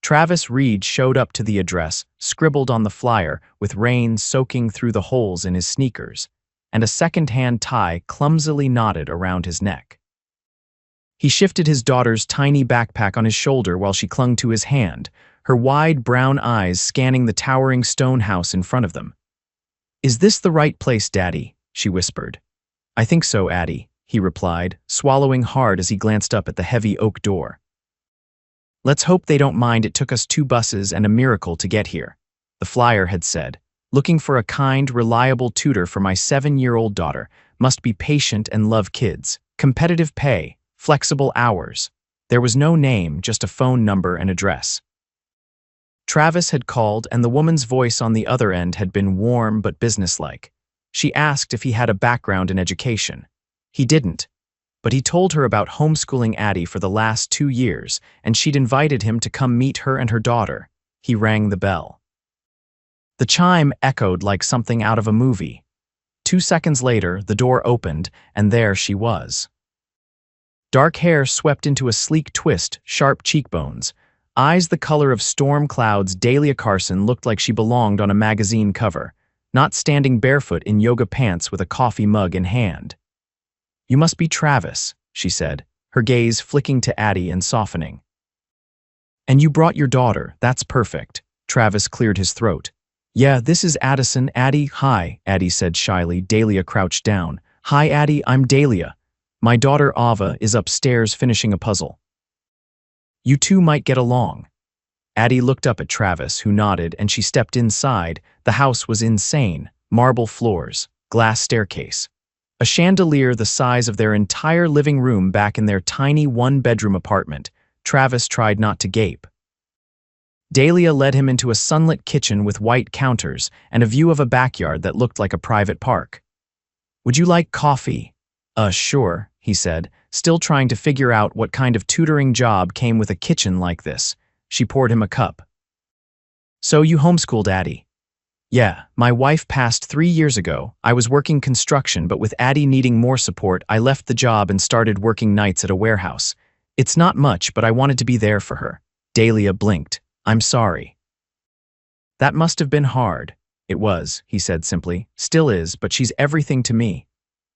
Travis Reed showed up to the address, scribbled on the flyer, with rain soaking through the holes in his sneakers, and a second-hand tie clumsily knotted around his neck. He shifted his daughter's tiny backpack on his shoulder while she clung to his hand, her wide brown eyes scanning the towering stone house in front of them. "Is this the right place, Daddy?" she whispered. "I think so, Addie," he replied, swallowing hard as he glanced up at the heavy oak door. "Let's hope they don't mind it took us 2 buses and a miracle to get here," the flyer had said. "Looking for a kind, reliable tutor for my 7-year-old daughter. Must be patient and love kids. Competitive pay. Flexible hours." There was no name, just a phone number and address. Travis had called, and the woman's voice on the other end had been warm but businesslike. She asked if he had a background in education. He didn't, but he told her about homeschooling Addie for the last 2 years, and she'd invited him to come meet her and her daughter. He rang the bell. The chime echoed like something out of a movie. 2 seconds later, the door opened, and there she was. Dark hair swept into a sleek twist, sharp cheekbones. Eyes the color of storm clouds, Dahlia Carson looked like she belonged on a magazine cover, not standing barefoot in yoga pants with a coffee mug in hand. "You must be Travis," she said, her gaze flicking to Addie and softening. "And you brought your daughter, that's perfect." Travis cleared his throat. "Yeah, this is Addison, Addie." "Hi," Addie said shyly. Dahlia crouched down. "Hi, Addie, I'm Dahlia. My daughter Ava is upstairs finishing a puzzle. You two might get along." Addie looked up at Travis, who nodded, and she stepped inside. The house was insane. Marble floors, glass staircase. A chandelier the size of their entire living room back in their tiny 1-bedroom apartment. Travis tried not to gape. Dahlia led him into a sunlit kitchen with white counters and a view of a backyard that looked like a private park. "Would you like coffee?" Sure," he said, still trying to figure out what kind of tutoring job came with a kitchen like this. She poured him a cup. "So you homeschooled Addie?" "Yeah, my wife passed 3 years ago. I was working construction, but with Addie needing more support, I left the job and started working nights at a warehouse. It's not much, but I wanted to be there for her." Dahlia blinked. "I'm sorry." "That must have been hard." "It was," he said simply. "Still is, but she's everything to me."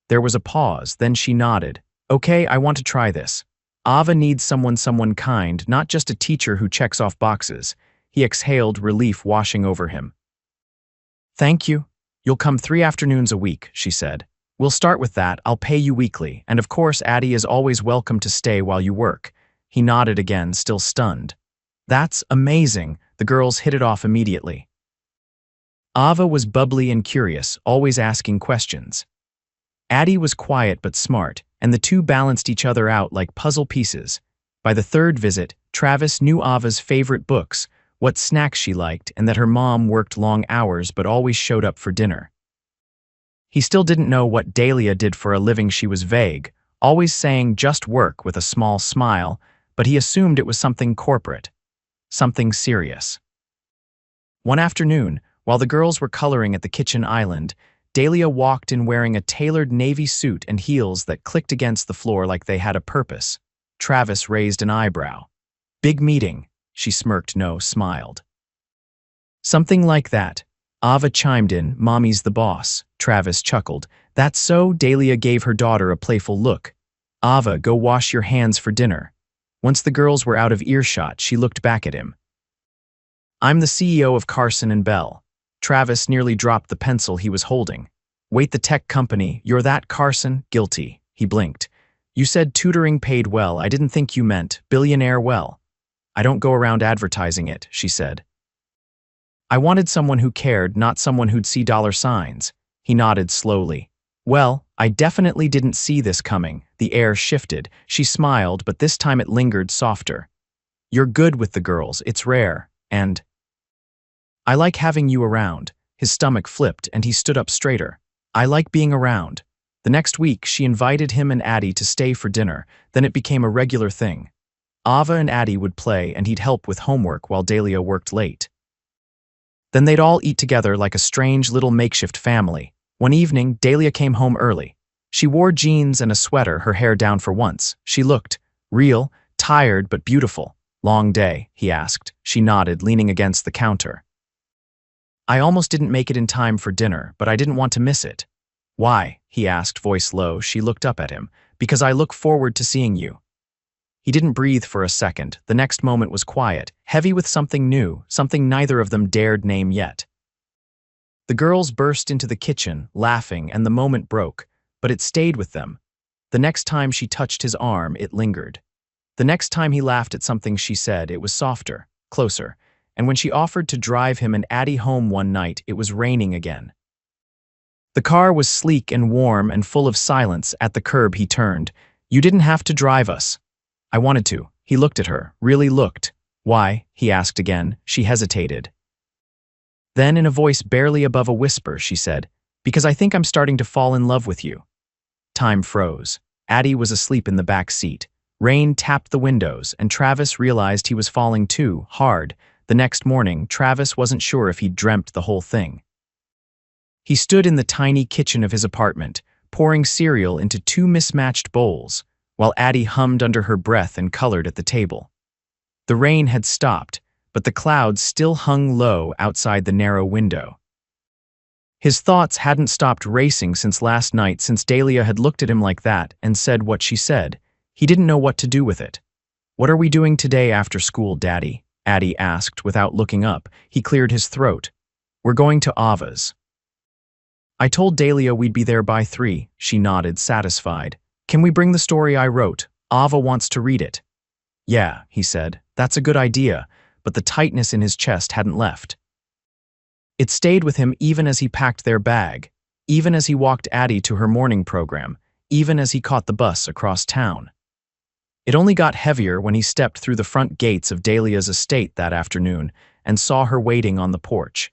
There was a pause, then she nodded. "Okay, I want to try this. Ava needs someone kind, not just a teacher who checks off boxes." He exhaled, relief washing over him. "Thank you. You'll come 3 afternoons a week," she said. "We'll start with that. I'll pay you weekly, and of course Addie is always welcome to stay while you work." He nodded again, still stunned. "That's amazing." The girls hit it off immediately. Ava was bubbly and curious, always asking questions. Addie was quiet but smart, and the two balanced each other out like puzzle pieces. By the 3rd visit, Travis knew Ava's favorite books, what snacks she liked, and that her mom worked long hours but always showed up for dinner. He still didn't know what Dahlia did for a living. She was vague, always saying just work with a small smile, but he assumed it was something corporate, something serious. One afternoon, while the girls were coloring at the kitchen island, Dahlia walked in wearing a tailored navy suit and heels that clicked against the floor like they had a purpose. Travis raised an eyebrow. "Big meeting," she smirked. No, smiled. "Something like that." Ava chimed in. "Mommy's the boss." Travis chuckled. "That's so?" Dahlia gave her daughter a playful look. "Ava, go wash your hands for dinner." Once the girls were out of earshot, she looked back at him. "I'm the CEO of Carson and Bell." Travis nearly dropped the pencil he was holding. "Wait, the tech company. You're that Carson?" "Guilty." He blinked. "You said tutoring paid well. I didn't think you meant billionaire well." "I don't go around advertising it," she said. "I wanted someone who cared, not someone who'd see dollar signs." He nodded slowly. "Well, I definitely didn't see this coming." The air shifted. She smiled, but this time it lingered softer. "You're good with the girls. It's rare. And I like having you around." His stomach flipped, and he stood up straighter. "I like being around." The next week, she invited him and Addie to stay for dinner. Then it became a regular thing. Ava and Addie would play, and he'd help with homework while Dahlia worked late. Then they'd all eat together like a strange little makeshift family. One evening, Dahlia came home early. She wore jeans and a sweater, her hair down for once. She looked real, tired but beautiful. Long day, he asked. She nodded, leaning against the counter. I almost didn't make it in time for dinner, but I didn't want to miss it. Why? He asked, voice low. She looked up at him. Because I look forward to seeing you. He didn't breathe for a second. The next moment was quiet, heavy with something new, something neither of them dared name yet. The girls burst into the kitchen, laughing, and the moment broke, but it stayed with them. The next time she touched his arm, it lingered. The next time he laughed at something she said, it was softer, closer, and when she offered to drive him and Addie home one night, it was raining again. The car was sleek and warm and full of silence. At the curb he turned. You didn't have to drive us. I wanted to. He looked at her, really looked. Why? He asked again. She hesitated. Then, in a voice barely above a whisper, she said, Because I think I'm starting to fall in love with you. Time froze. Addie was asleep in the back seat. Rain tapped the windows, and Travis realized he was falling too, hard. The next morning, Travis wasn't sure if he'd dreamt the whole thing. He stood in the tiny kitchen of his apartment, pouring cereal into two mismatched bowls, while Addie hummed under her breath and colored at the table. The rain had stopped, but the clouds still hung low outside the narrow window. His thoughts hadn't stopped racing since last night, since Dahlia had looked at him like that and said what she said. He didn't know what to do with it. What are we doing today after school, Daddy? Addie asked without looking up. He cleared his throat. We're going to Ava's. I told Dahlia we'd be there by 3. She nodded, satisfied. Can we bring the story I wrote? Ava wants to read it. Yeah, he said. That's a good idea, but the tightness in his chest hadn't left. It stayed with him even as he packed their bag, even as he walked Addie to her morning program, even as he caught the bus across town. It only got heavier when he stepped through the front gates of Dahlia's estate that afternoon and saw her waiting on the porch.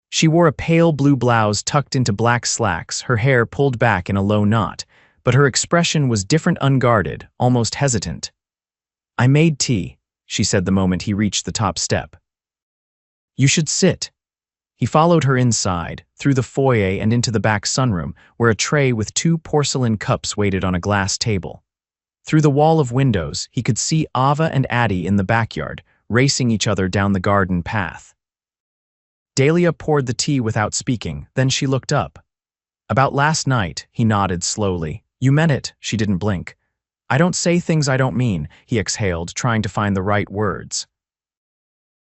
She wore a pale blue blouse tucked into black slacks, her hair pulled back in a low knot, but her expression was different, unguarded, almost hesitant. I made tea, she said the moment he reached the top step. You should sit. He followed her inside, through the foyer and into the back sunroom, where a tray with 2 porcelain cups waited on a glass table. Through the wall of windows, he could see Ava and Addie in the backyard, racing each other down the garden path. Dahlia poured the tea without speaking, then she looked up. About last night, he nodded slowly. You meant it, she didn't blink. I don't say things I don't mean, he exhaled, trying to find the right words.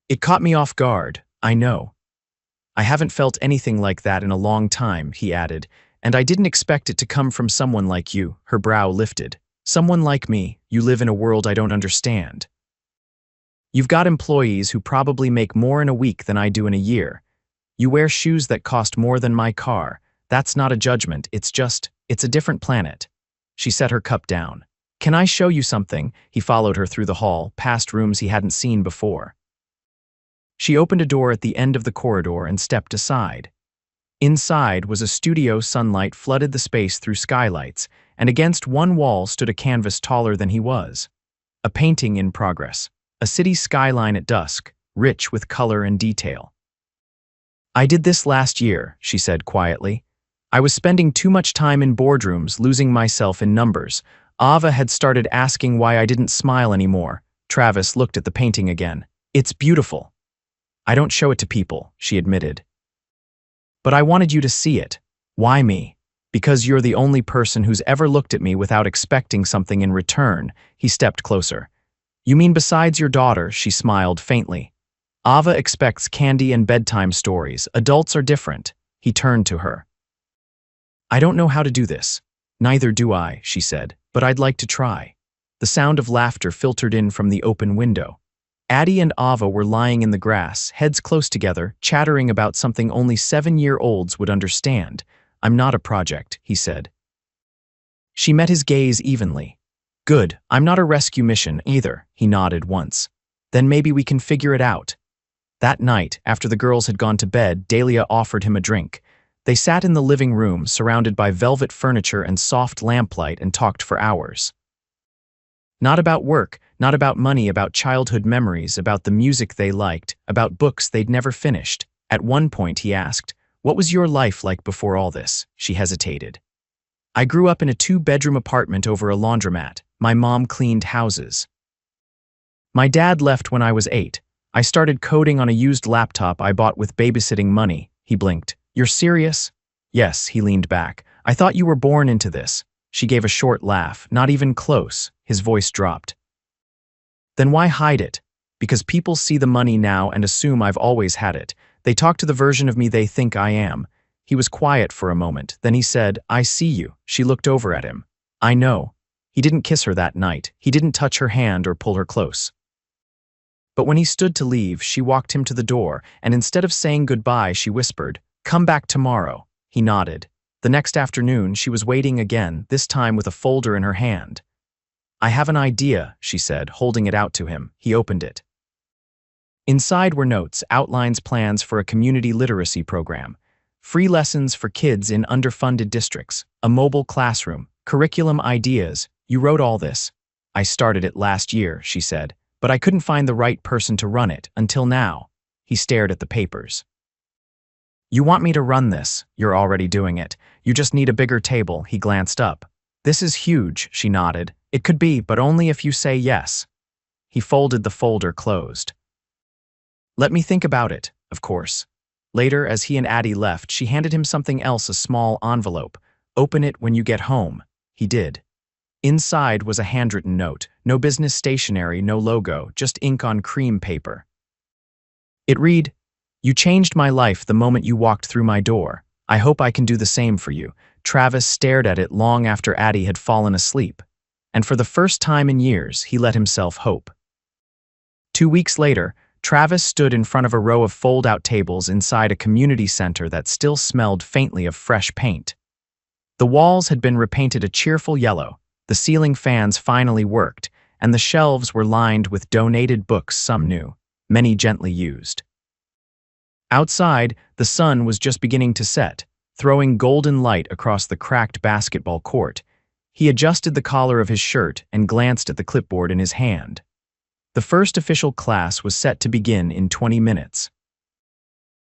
It caught me off guard, I know. I haven't felt anything like that in a long time, he added, and I didn't expect it to come from someone like you. Her brow lifted. Someone like me. You live in a world I don't understand. You've got employees who probably make more in a week than I do in a year. You wear shoes that cost more than my car. That's not a judgment, it's a different planet. She set her cup down. Can I show you something? He followed her through the hall, past rooms he hadn't seen before. She opened a door at the end of the corridor and stepped aside. Inside was a studio. Sunlight flooded the space through skylights, and against one wall stood a canvas taller than he was. A painting in progress, a city skyline at dusk, rich with color and detail. I did this last year, she said quietly. I was spending too much time in boardrooms, losing myself in numbers. Ava had started asking why I didn't smile anymore. Travis looked at the painting again. It's beautiful. I don't show it to people, she admitted. But I wanted you to see it. Why me? Because you're the only person who's ever looked at me without expecting something in return. He stepped closer. You mean besides your daughter? She smiled faintly. Ava expects candy and bedtime stories. Adults are different. He turned to her. I don't know how to do this. Neither do I, she said, but I'd like to try. The sound of laughter filtered in from the open window. Addie and Ava were lying in the grass, heads close together, chattering about something only 7-year-olds would understand. I'm not a project, he said. She met his gaze evenly. Good, I'm not a rescue mission either, he nodded once. Then maybe we can figure it out. That night, after the girls had gone to bed, Dahlia offered him a drink. They sat in the living room, surrounded by velvet furniture and soft lamplight, and talked for hours. Not about work, not about money, about childhood memories, about the music they liked, about books they'd never finished. At one point he asked, What was your life like before all this? She hesitated. I grew up in a 2-bedroom apartment over a laundromat. My mom cleaned houses. My dad left when I was 8. I started coding on a used laptop I bought with babysitting money. He blinked. You're serious? Yes, he leaned back. I thought you were born into this. She gave a short laugh, not even close. His voice dropped. Then why hide it? Because people see the money now and assume I've always had it. They talk to the version of me they think I am. He was quiet for a moment. Then he said, I see you. She looked over at him. I know. He didn't kiss her that night. He didn't touch her hand or pull her close. But when he stood to leave, she walked him to the door, and instead of saying goodbye, she whispered, Come back tomorrow. He nodded. The next afternoon, she was waiting again, this time with a folder in her hand. I have an idea, she said, holding it out to him. He opened it. Inside were notes, outlines, plans for a community literacy program, free lessons for kids in underfunded districts, a mobile classroom, curriculum ideas. You wrote all this. I started it last year, she said, but I couldn't find the right person to run it until now. He stared at the papers. You want me to run this? You're already doing it. You just need a bigger table. He glanced up. This is huge, she nodded. It could be, but only if you say yes. He folded the folder closed. Let me think about it, of course. Later, as he and Addie left, she handed him something else, a small envelope. Open it when you get home. He did. Inside was a handwritten note. No business stationery, no logo, just ink on cream paper. It read, You changed my life the moment you walked through my door. I hope I can do the same for you. Travis stared at it long after Addie had fallen asleep. And for the first time in years, he let himself hope. 2 weeks later, Travis stood in front of a row of fold-out tables inside a community center that still smelled faintly of fresh paint. The walls had been repainted a cheerful yellow, the ceiling fans finally worked, and the shelves were lined with donated books, some new, many gently used. Outside, the sun was just beginning to set, throwing golden light across the cracked basketball court. He adjusted the collar of his shirt and glanced at the clipboard in his hand. The first official class was set to begin in 20 minutes.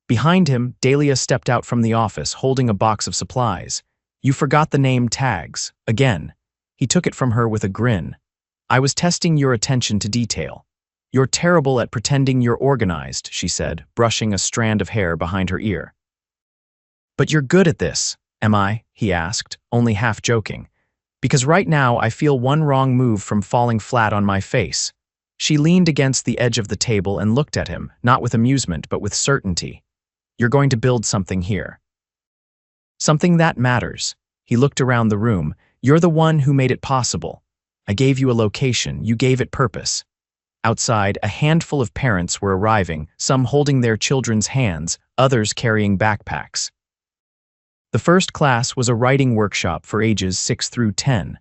Behind him, Dahlia stepped out from the office holding a box of supplies. You forgot the name tags. Again. He took it from her with a grin. I was testing your attention to detail. You're terrible at pretending you're organized, she said, brushing a strand of hair behind her ear. But you're good at this, am I? He asked, only half joking. Because right now I feel one wrong move from falling flat on my face. She leaned against the edge of the table and looked at him, not with amusement, but with certainty. You're going to build something here. Something that matters. He looked around the room. You're the one who made it possible. I gave you a location, you gave it purpose. Outside, a handful of parents were arriving, some holding their children's hands, others carrying backpacks. The first class was a writing workshop for ages 6 through 10.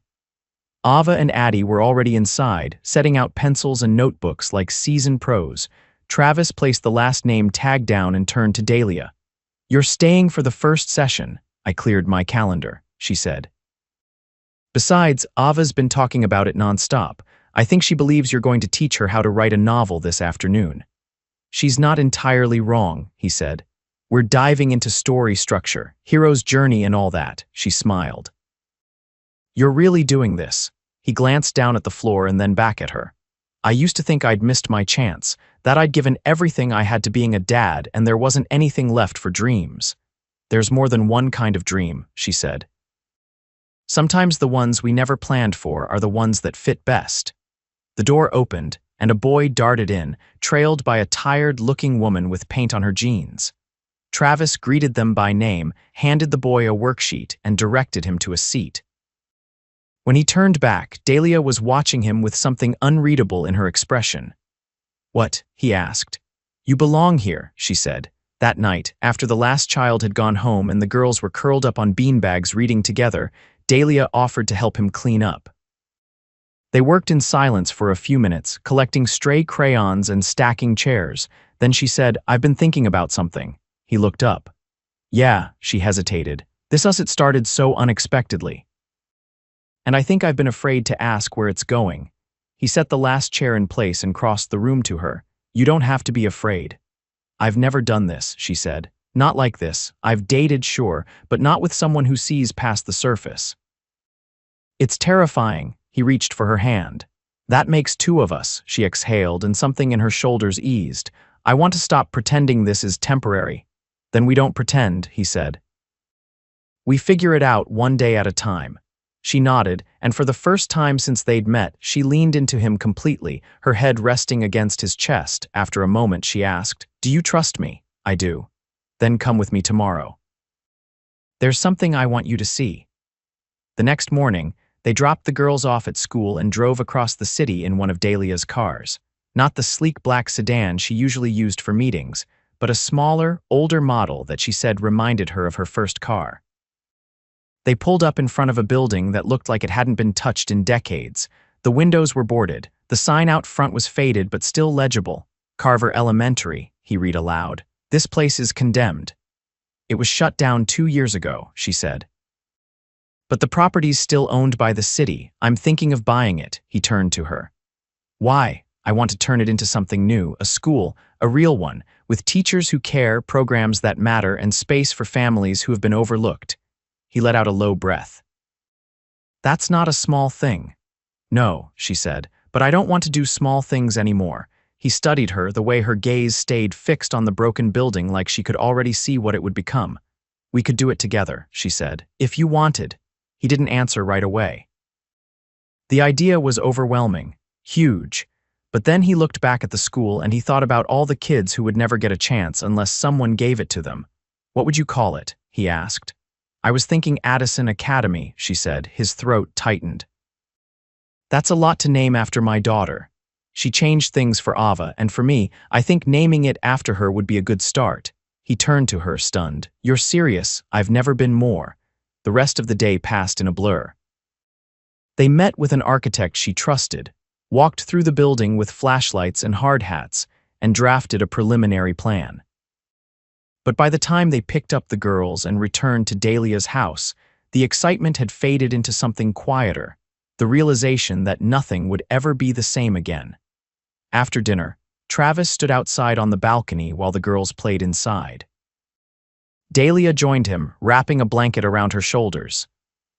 Ava and Addie were already inside, setting out pencils and notebooks like seasoned pros. Travis placed the last name tag down and turned to Dahlia. You're staying for the first session. I cleared my calendar, she said. Besides, Ava's been talking about it nonstop. I think she believes you're going to teach her how to write a novel this afternoon. She's not entirely wrong, he said. We're diving into story structure, hero's journey and all that, she smiled. You're really doing this. He glanced down at the floor and then back at her. I used to think I'd missed my chance, that I'd given everything I had to being a dad and there wasn't anything left for dreams. There's more than one kind of dream, she said. Sometimes the ones we never planned for are the ones that fit best. The door opened, and a boy darted in, trailed by a tired-looking woman with paint on her jeans. Travis greeted them by name, handed the boy a worksheet, and directed him to a seat. When he turned back, Dahlia was watching him with something unreadable in her expression. What? He asked. You belong here, she said. That night, after the last child had gone home and the girls were curled up on beanbags reading together, Dahlia offered to help him clean up. They worked in silence for a few minutes, collecting stray crayons and stacking chairs. Then she said, I've been thinking about something. He looked up. Yeah, she hesitated. This us it started so unexpectedly. And I think I've been afraid to ask where it's going. He set the last chair in place and crossed the room to her. You don't have to be afraid. I've never done this, she said. Not like this. I've dated, sure, but not with someone who sees past the surface. It's terrifying. He reached for her hand. That makes two of us, she exhaled, and something in her shoulders eased. I want to stop pretending this is temporary. Then we don't pretend, he said. We figure it out one day at a time. She nodded, and for the first time since they'd met, she leaned into him completely, her head resting against his chest. After a moment, she asked, "Do you trust me?" "I do." "Then come with me tomorrow. There's something I want you to see." The next morning, they dropped the girls off at school and drove across the city in one of Dahlia's cars. Not the sleek black sedan she usually used for meetings, but a smaller, older model that she said reminded her of her first car. They pulled up in front of a building that looked like it hadn't been touched in decades. The windows were boarded. The sign out front was faded but still legible. "Carver Elementary," he read aloud. "This place is condemned." "It was shut down 2 years ago," she said. "But the property's still owned by the city. I'm thinking of buying it," he turned to her. "Why?" "I want to turn it into something new, a school, a real one, with teachers who care, programs that matter, and space for families who have been overlooked." He let out a low breath. "That's not a small thing." "No," she said, "but I don't want to do small things anymore." He studied her, the way her gaze stayed fixed on the broken building like she could already see what it would become. "We could do it together," she said, "if you wanted." He didn't answer right away. The idea was overwhelming, huge. But then he looked back at the school and he thought about all the kids who would never get a chance unless someone gave it to them. "What would you call it?" he asked. "I was thinking Addison Academy," she said, his throat tightened. "That's a lot to name after my daughter. She changed things for Ava, and for me, I think naming it after her would be a good start." He turned to her, stunned. "You're serious? I've never been more." The rest of the day passed in a blur. They met with an architect she trusted, walked through the building with flashlights and hard hats, and drafted a preliminary plan. But by the time they picked up the girls and returned to Dahlia's house, the excitement had faded into something quieter, the realization that nothing would ever be the same again. After dinner, Travis stood outside on the balcony while the girls played inside. Dahlia joined him, wrapping a blanket around her shoulders.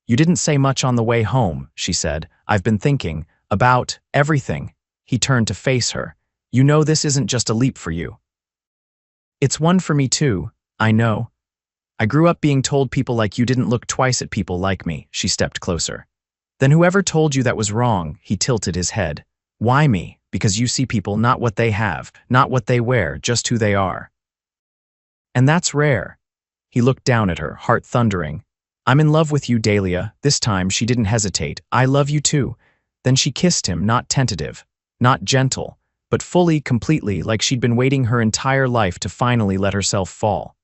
"You didn't say much on the way home," she said. "I've been thinking about everything." He turned to face her. "You know this isn't just a leap for you." "It's one for me too, I know. I grew up being told people like you didn't look twice at people like me." She stepped closer. "Then whoever told you that was wrong," he tilted his head. "Why me? Because you see people not what they have, not what they wear, just who they are. And that's rare." He looked down at her, heart thundering. "I'm in love with you, Dahlia." This time she didn't hesitate. "I love you too." Then she kissed him, not tentative, not gentle, but fully, completely, like she'd been waiting her entire life to finally let herself fall.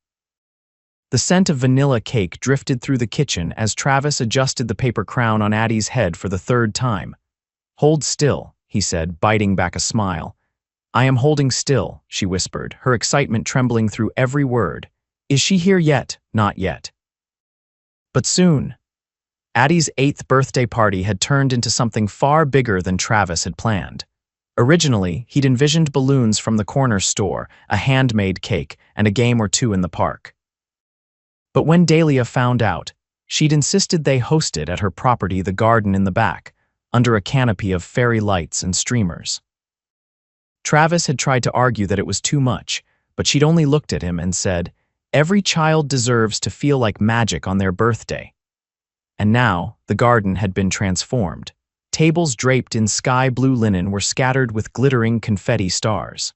The scent of vanilla cake drifted through the kitchen as Travis adjusted the paper crown on Addie's head for the third time. "Hold still," he said, biting back a smile. "I am holding still," she whispered, her excitement trembling through every word. "Is she here yet?" "Not yet. But soon." Addie's 8th birthday party had turned into something far bigger than Travis had planned. Originally, he'd envisioned balloons from the corner store, a handmade cake, and a game or two in the park. But when Dahlia found out, she'd insisted they host it at her property, the garden in the back, under a canopy of fairy lights and streamers. Travis had tried to argue that it was too much, but she'd only looked at him and said, "Every child deserves to feel like magic on their birthday." And now, the garden had been transformed. Tables draped in sky-blue linen were scattered with glittering confetti stars.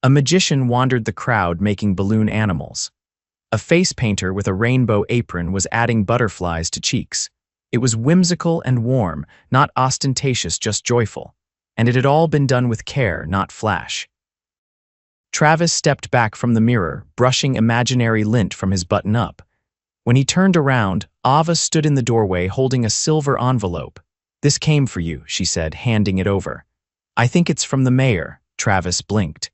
A magician wandered the crowd making balloon animals. A face painter with a rainbow apron was adding butterflies to cheeks. It was whimsical and warm, not ostentatious, just joyful. And it had all been done with care, not flash. Travis stepped back from the mirror, brushing imaginary lint from his button-up. When he turned around, Ava stood in the doorway holding a silver envelope. "This came for you," she said, handing it over. "I think it's from the mayor." Travis blinked.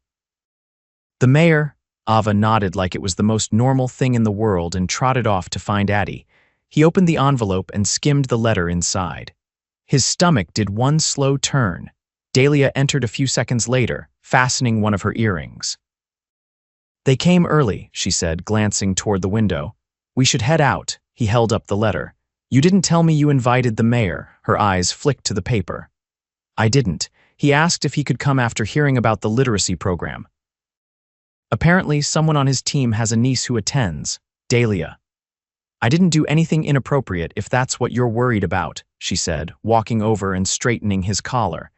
"The mayor?" Ava nodded like it was the most normal thing in the world and trotted off to find Addie. He opened the envelope and skimmed the letter inside. His stomach did one slow turn. Dahlia entered a few seconds later, fastening one of her earrings. "They came early," she said, glancing toward the window. "We should head out." He held up the letter. "You didn't tell me you invited the mayor." Her eyes flicked to the paper. I didn't. He asked if he could come after hearing about the literacy program. Apparently, someone on his team has a niece who attends, Dahlia. I didn't do anything inappropriate if that's what you're worried about, she said, walking over and straightening his collar.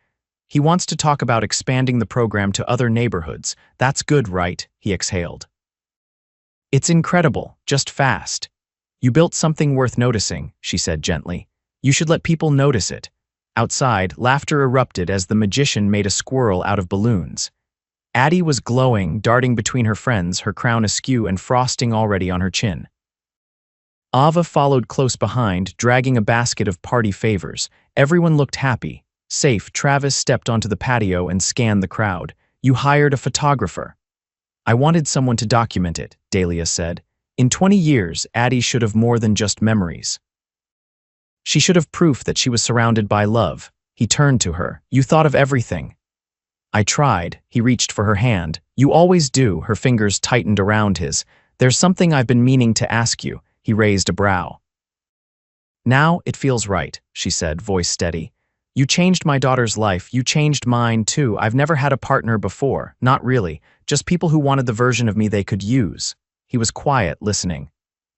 He wants to talk about expanding the program to other neighborhoods. That's good, right? He exhaled. It's incredible, just fast. You built something worth noticing, she said gently. You should let people notice it. Outside, laughter erupted as the magician made a squirrel out of balloons. Addie was glowing, darting between her friends, her crown askew and frosting already on her chin. Ava followed close behind, dragging a basket of party favors. Everyone looked happy. Safe, Travis stepped onto the patio and scanned the crowd. You hired a photographer. I wanted someone to document it, Dahlia said. In 20 years, Addie should have more than just memories. She should have proof that she was surrounded by love. He turned to her. You thought of everything. I tried. He reached for her hand. You always do. Her fingers tightened around his. There's something I've been meaning to ask you. He raised a brow. Now it feels right, she said, voice steady. You changed my daughter's life. You changed mine, too. I've never had a partner before. Not really. Just people who wanted the version of me they could use. He was quiet, listening.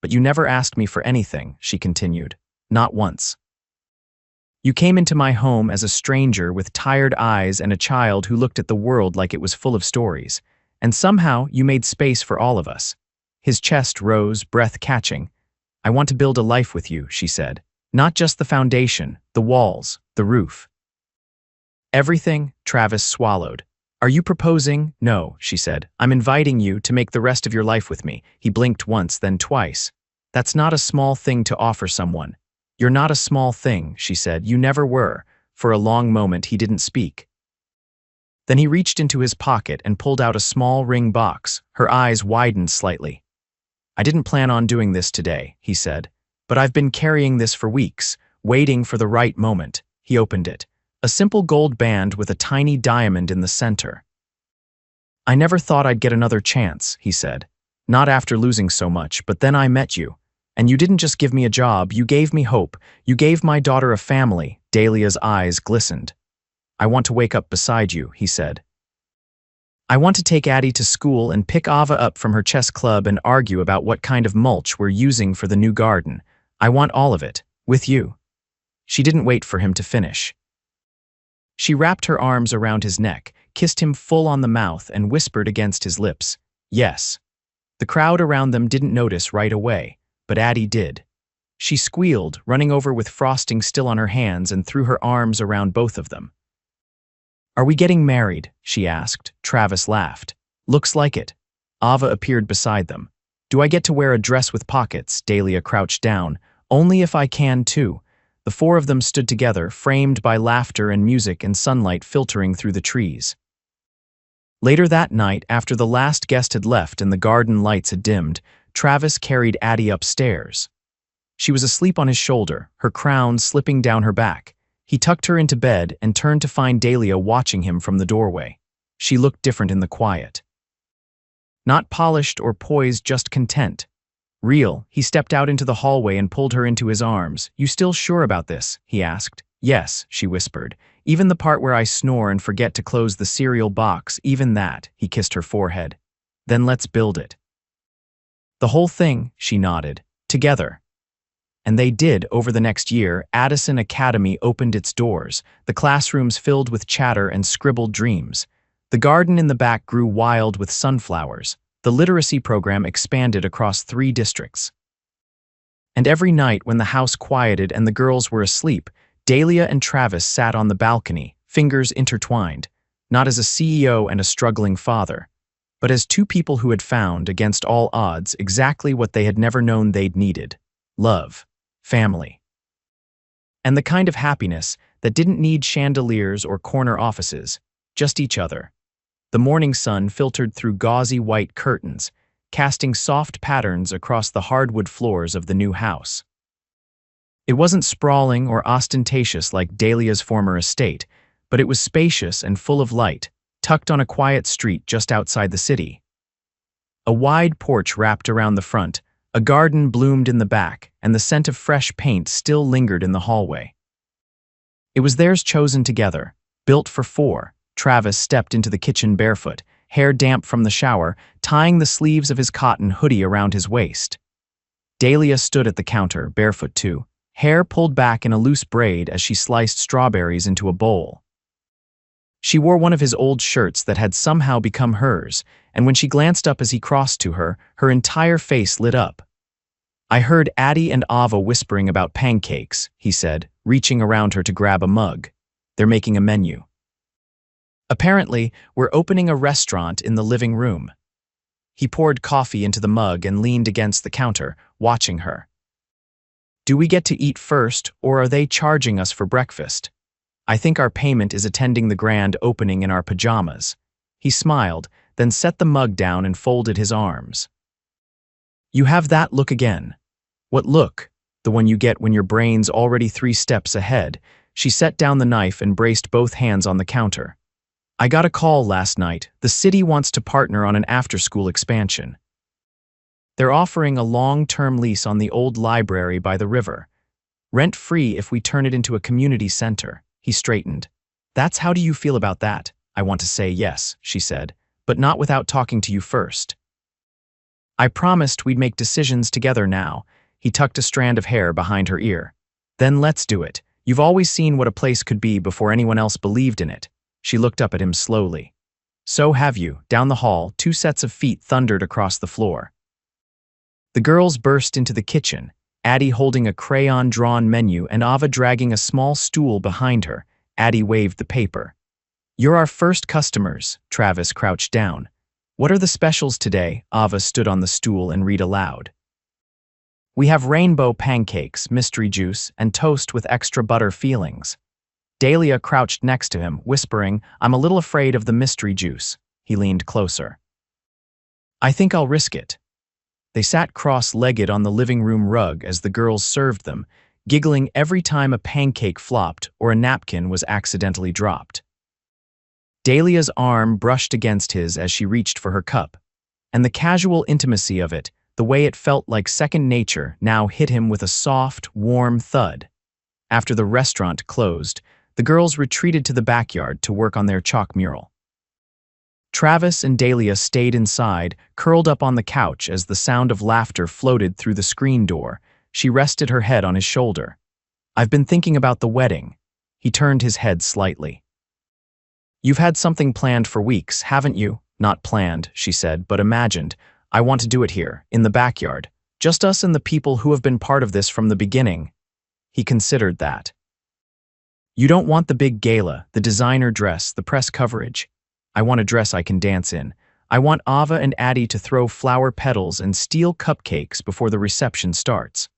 But you never asked me for anything, she continued. Not once. You came into my home as a stranger with tired eyes and a child who looked at the world like it was full of stories. And somehow you made space for all of us. His chest rose, breath catching. I want to build a life with you, she said. Not just the foundation, the walls, the roof. Everything, Travis swallowed. Are you proposing? No, she said. I'm inviting you to make the rest of your life with me. He blinked once, then twice. That's not a small thing to offer someone. You're not a small thing, she said. You never were. For a long moment, he didn't speak. Then he reached into his pocket and pulled out a small ring box. Her eyes widened slightly. I didn't plan on doing this today, he said. But I've been carrying this for weeks, waiting for the right moment. He opened it. A simple gold band with a tiny diamond in the center. I never thought I'd get another chance, he said. Not after losing so much, but then I met you. And you didn't just give me a job, you gave me hope. You gave my daughter a family. Dahlia's eyes glistened. I want to wake up beside you, he said. I want to take Addie to school and pick Ava up from her chess club and argue about what kind of mulch we're using for the new garden. I want all of it, with you. She didn't wait for him to finish. She wrapped her arms around his neck, kissed him full on the mouth, and whispered against his lips, yes. The crowd around them didn't notice right away, but Addie did. She squealed, running over with frosting still on her hands, and threw her arms around both of them. Are we getting married? She asked. Travis laughed. Looks like it. Ava appeared beside them. Do I get to wear a dress with pockets? Dahlia crouched down. Only if I can, too. The four of them stood together, framed by laughter and music and sunlight filtering through the trees. Later that night, after the last guest had left and the garden lights had dimmed, Travis carried Addie upstairs. She was asleep on his shoulder, her crown slipping down her back. He tucked her into bed and turned to find Dahlia watching him from the doorway. She looked different in the quiet. Not polished or poised, just content. Real. He stepped out into the hallway and pulled her into his arms. You still sure about this? He asked. Yes, she whispered. Even the part where I snore and forget to close the cereal box, even that. He kissed her forehead. Then let's build it. The whole thing, she nodded. Together. And they did. Over the next year, Addison Academy opened its doors, the classrooms filled with chatter and scribbled dreams. The garden in the back grew wild with sunflowers. The literacy program expanded across 3 districts. And every night when the house quieted and the girls were asleep, Dahlia and Travis sat on the balcony, fingers intertwined, not as a CEO and a struggling father, but as 2 people who had found, against all odds, exactly what they had never known they'd needed: love, family. And the kind of happiness that didn't need chandeliers or corner offices, just each other. The morning sun filtered through gauzy white curtains, casting soft patterns across the hardwood floors of the new house. It wasn't sprawling or ostentatious like Dahlia's former estate, but it was spacious and full of light, tucked on a quiet street just outside the city. A wide porch wrapped around the front, a garden bloomed in the back, and the scent of fresh paint still lingered in the hallway. It was theirs chosen together, Built for four, Travis stepped into the kitchen barefoot, hair damp from the shower, tying the sleeves of his cotton hoodie around his waist. Dahlia stood at the counter, barefoot too, hair pulled back in a loose braid as she sliced strawberries into a bowl. She wore one of his old shirts that had somehow become hers, and when she glanced up as he crossed to her, her entire face lit up. "I heard Addie and Ava whispering about pancakes," he said, reaching around her to grab a mug. "They're making a menu. Apparently, we're opening a restaurant in the living room." He poured coffee into the mug and leaned against the counter, watching her. "Do we get to eat first, or are they charging us for breakfast? I think our payment is attending the grand opening in our pajamas." He smiled, then set the mug down and folded his arms. "You have that look again." "What look?" "The one you get when your brain's already 3 steps ahead." She set down the knife and braced both hands on the counter. "I got a call last night. The city wants to partner on an after-school expansion. They're offering a long-term lease on the old library by the river. Rent-free if we turn it into a community center." He straightened. "That's how do you feel about that?" "I want to say yes," she said, "but not without talking to you first." "I promised we'd make decisions together now." He tucked a strand of hair behind her ear. "Then let's do it. You've always seen what a place could be before anyone else believed in it." She looked up at him slowly. "So have you." Down the hall, 2 sets of feet thundered across the floor. The girls burst into the kitchen, Addie holding a crayon-drawn menu and Ava dragging a small stool behind her. Addie waved the paper. "You're our first customers." Travis crouched down. "What are the specials today?" Ava stood on the stool and read aloud. "We have rainbow pancakes, mystery juice, and toast with extra butter fillings." Dahlia crouched next to him, whispering, "I'm a little afraid of the mystery juice." He leaned closer. "I think I'll risk it." They sat cross-legged on the living room rug as the girls served them, giggling every time a pancake flopped or a napkin was accidentally dropped. Dahlia's arm brushed against his as she reached for her cup, and the casual intimacy of it, the way it felt like second nature, now hit him with a soft, warm thud. After the restaurant closed, the girls retreated to the backyard to work on their chalk mural. Travis and Dahlia stayed inside, curled up on the couch as the sound of laughter floated through the screen door. She rested her head on his shoulder. "I've been thinking about the wedding." He turned his head slightly. "You've had something planned for weeks, haven't you?" "Not planned," she said, "but imagined. I want to do it here, in the backyard. Just us and the people who have been part of this from the beginning." He considered that. "You don't want the big gala, the designer dress, the press coverage." "I want a dress I can dance in. I want Ava and Addie to throw flower petals and steal cupcakes before the reception starts.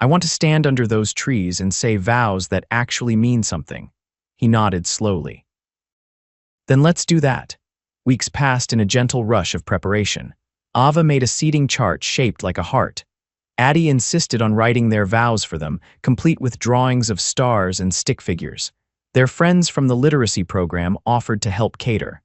I want to stand under those trees and say vows that actually mean something." He nodded slowly. "Then let's do that." Weeks passed in a gentle rush of preparation. Ava made a seating chart shaped like a heart. Addie insisted on writing their vows for them, complete with drawings of stars and stick figures. Their friends from the literacy program offered to help cater.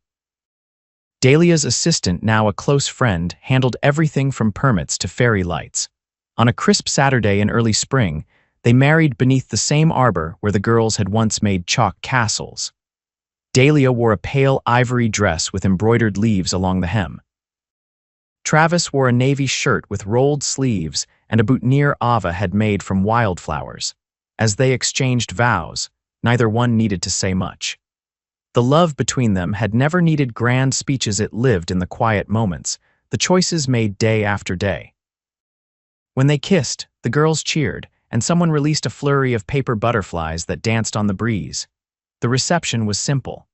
Dahlia's assistant, now a close friend, handled everything from permits to fairy lights. On a crisp Saturday in early spring, they married beneath the same arbor where the girls had once made chalk castles. Dahlia wore a pale ivory dress with embroidered leaves along the hem. Travis wore a navy shirt with rolled sleeves and a boutonniere Ava had made from wildflowers. As they exchanged vows, neither one needed to say much. The love between them had never needed grand speeches, it lived in the quiet moments, the choices made day after day. When they kissed, the girls cheered, and someone released a flurry of paper butterflies that danced on the breeze. The reception was simple.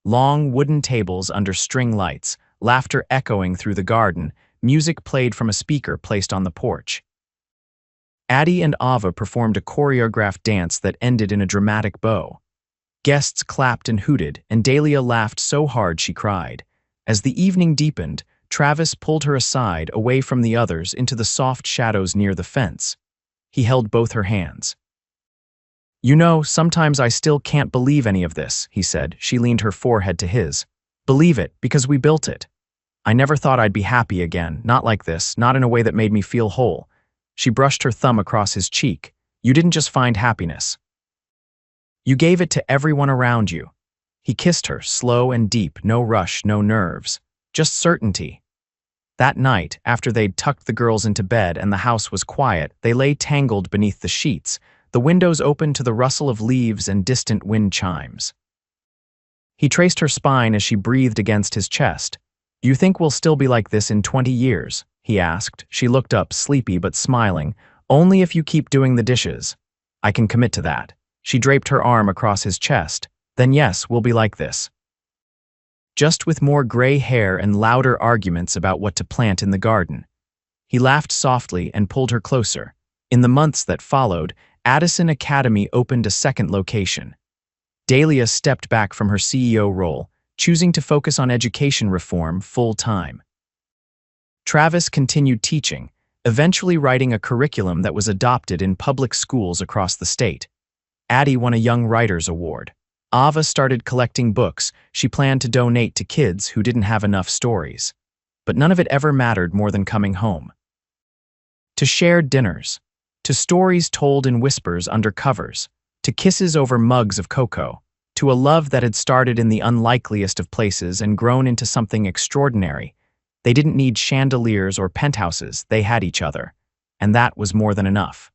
Long wooden tables under string lights, laughter echoing through the garden, music played from a speaker placed on the porch. Addie and Ava performed a choreographed dance that ended in a dramatic bow. Guests clapped and hooted, and Dahlia laughed so hard she cried. As the evening deepened, Travis pulled her aside, away from the others, into the soft shadows near the fence. He held both her hands. "You know, sometimes I still can't believe any of this," he said. She leaned her forehead to his. "Believe it, because we built it. I never thought I'd be happy again, not like this, not in a way that made me feel whole." She brushed her thumb across his cheek. "You didn't just find happiness. You gave it to everyone around you." He kissed her, slow and deep, no rush, no nerves. Just certainty. That night, after they'd tucked the girls into bed and the house was quiet, they lay tangled beneath the sheets, the windows open to the rustle of leaves and distant wind chimes. He traced her spine as she breathed against his chest. "You think we'll still be like this in 20 years?" he asked. She looked up, sleepy but smiling. "Only if you keep doing the dishes. I can commit to that." She draped her arm across his chest. "Then yes, we'll be like this. Just with more gray hair and louder arguments about what to plant in the garden." He laughed softly and pulled her closer. In the months that followed, Addison Academy opened a second location. Dahlia stepped back from her CEO role, choosing to focus on education reform full-time. Travis continued teaching, eventually writing a curriculum that was adopted in public schools across the state. Addie won a Young Writers Award. Ava started collecting books she planned to donate to kids who didn't have enough stories. But none of it ever mattered more than coming home. To shared dinners, to stories told in whispers under covers, to kisses over mugs of cocoa, to a love that had started in the unlikeliest of places and grown into something extraordinary. They didn't need chandeliers or penthouses, they had each other. And that was more than enough.